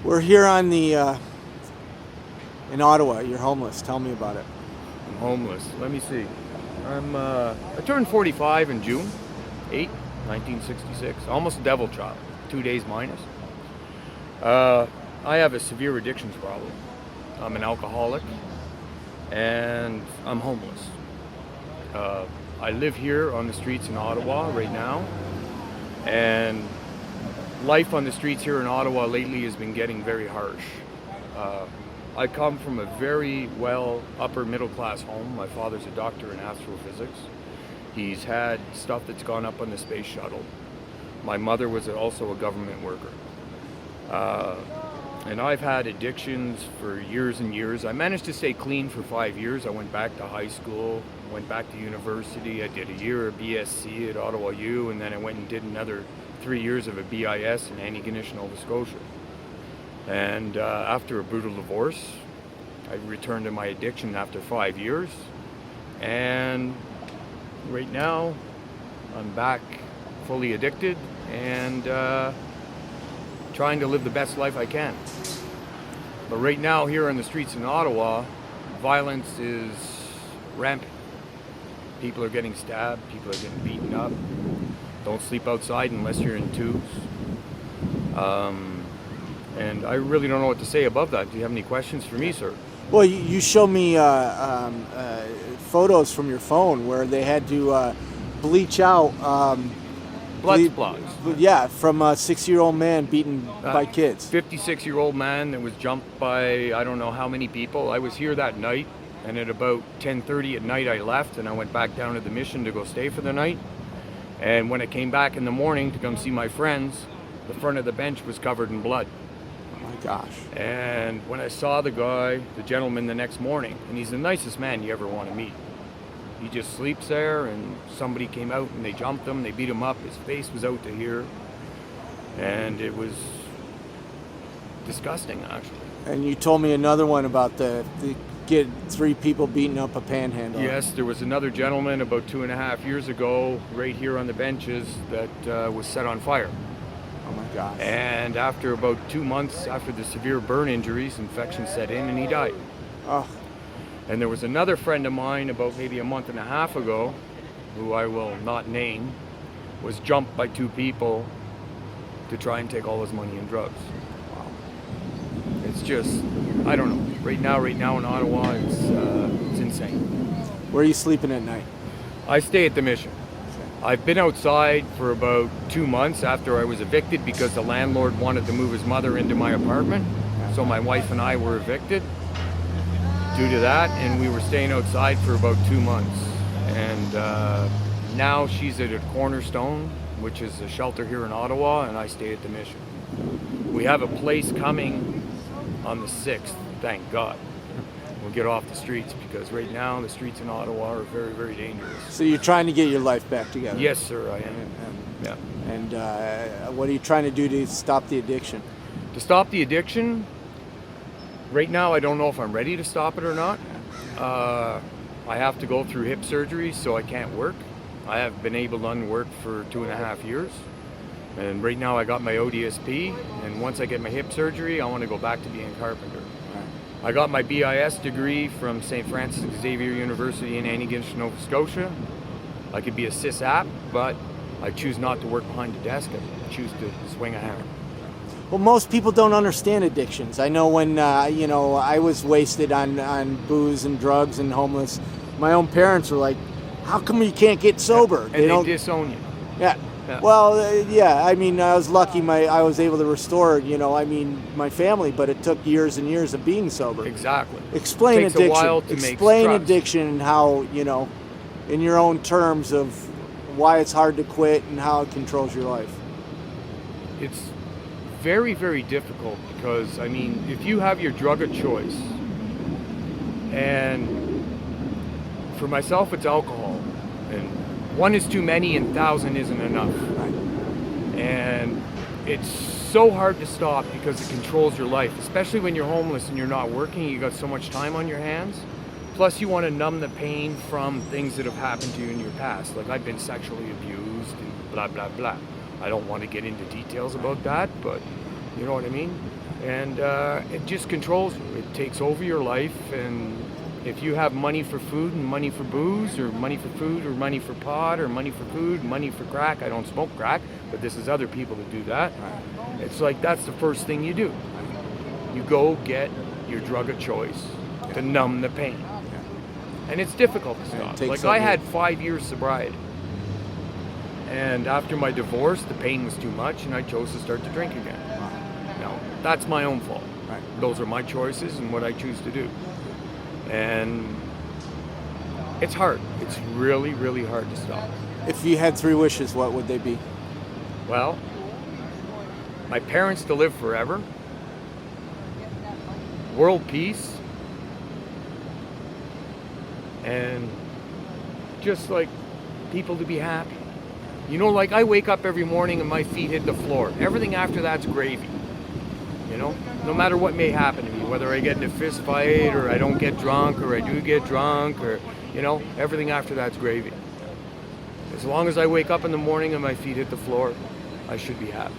We're here on the in Ottawa. You're homeless. Tell me about it. I'm homeless. Let me see. I turned 45 in June 8, 1966. Almost a devil child. 2 days minus. I have a severe addictions problem. I'm an alcoholic and I'm homeless. I live here on the streets in Ottawa right now, and life on the streets here in Ottawa lately has been getting very harsh. I come from a very well upper middle class home. My father's a doctor in astrophysics. He's had stuff that's gone up on the space shuttle. My mother was also a government worker. And I've had addictions for years and years. I managed to stay clean for 5 years. I went back to high school, went back to university. I did a year of BSc at Ottawa U, and then I went and did another 3 years of a BIS in Antigonish, Nova Scotia. And after a brutal divorce, I returned to my addiction after 5 years. And right now, I'm back fully addicted and trying to live the best life I can. But right now, here on the streets in Ottawa, violence is rampant. People are getting stabbed, people are getting beaten up. Don't sleep outside unless you're in twos. And I really don't know what to say above that. Do you have any questions for me, sir? Well, you showed me photos from your phone where they had to bleach out Blood spots. Yeah, from a 6-year-old man beaten by kids. 56-year-old man that was jumped by I don't know how many people. I was here that night, and at about 10:30 at night I left, and I went back down to the Mission to go stay for the night. And when I came back in the morning to come see my friends, the front of the bench was covered in blood. Oh my gosh. And when I saw the guy, the gentleman, the next morning, and he's the nicest man you ever want to meet. He just sleeps there, and somebody came out and they jumped him, they beat him up, his face was out to here, and it was disgusting, actually. And you told me another one about the kid, 3 people beating up a panhandle. Yes, there was another gentleman about 2.5 years ago, right here on the benches, that was set on fire. Oh my gosh. And after about 2 months after the severe burn injuries, infection set in and he died. Oh. And there was another friend of mine about maybe a month and a half ago, who I will not name, was jumped by 2 people to try and take all his money and drugs. Wow. It's just, I don't know. Right now in Ottawa, it's insane. Where are you sleeping at night? I stay at the Mission. I've been outside for about 2 months after I was evicted because the landlord wanted to move his mother into my apartment. So my wife and I were evicted due to that, and we were staying outside for about 2 months. And now she's at a Cornerstone, which is a shelter here in Ottawa, and I stay at the Mission. We have a place coming on the 6th, thank God. We'll get off the streets, because right now the streets in Ottawa are very, very dangerous. So you're trying to get your life back together? Yes, sir, I am. Yeah. And what are you trying to do to stop the addiction? To stop the addiction, right now I don't know if I'm ready to stop it or not. I have to go through hip surgery, so I can't work. I have been able to unwork for 2.5 years. And right now I got my ODSP, and once I get my hip surgery, I want to go back to being a carpenter. I got my BIS degree from St. Francis Xavier University in Antigonish, Nova Scotia. I could be a sys-app, but I choose not to work behind a desk. I choose to swing a hammer. Well, most people don't understand addictions. I know when I was wasted on booze and drugs and homeless, my own parents were like, "How come you can't get sober?" And they disown you. Yeah. Well, I mean, I was lucky. I was able to restore, my family, but it took years and years of being sober. Exactly. Explain it takes addiction. A while to Explain make addiction and how, in your own terms of why it's hard to quit and how it controls your life. It's very, very difficult because, if you have your drug of choice, and for myself, it's alcohol, and 1 is too many and 1,000 isn't enough. Right. And it's so hard to stop because it controls your life, especially when you're homeless and you're not working. You got so much time on your hands. Plus, you want to numb the pain from things that have happened to you in your past. Like, I've been sexually abused and blah, blah, blah. I don't want to get into details about that, but You know what I mean? And it just controls you. It takes over your life. And if you have money for food and money for booze, or money for food or money for pot, or money for food, money for crack — I don't smoke crack, but this is other people that do that. It's like that's the first thing you do. You go get your drug of choice to numb the pain. And it's difficult to stop. Like, I had 5 years sobriety. And after my divorce, the pain was too much, and I chose to start to drink again. Now, that's my own fault. Those are my choices and what I choose to do. And it's hard. It's really, really hard to stop. If you had 3 wishes, what would they be? Well, my parents to live forever, world peace, and just like people to be happy. You know, like I wake up every morning and my feet hit the floor. Everything after that's gravy. You know, no matter what may happen to me, whether I get in a fist fight or I don't get drunk or I do get drunk, or, you know, everything after that's gravy. As long as I wake up in the morning and my feet hit the floor, I should be happy.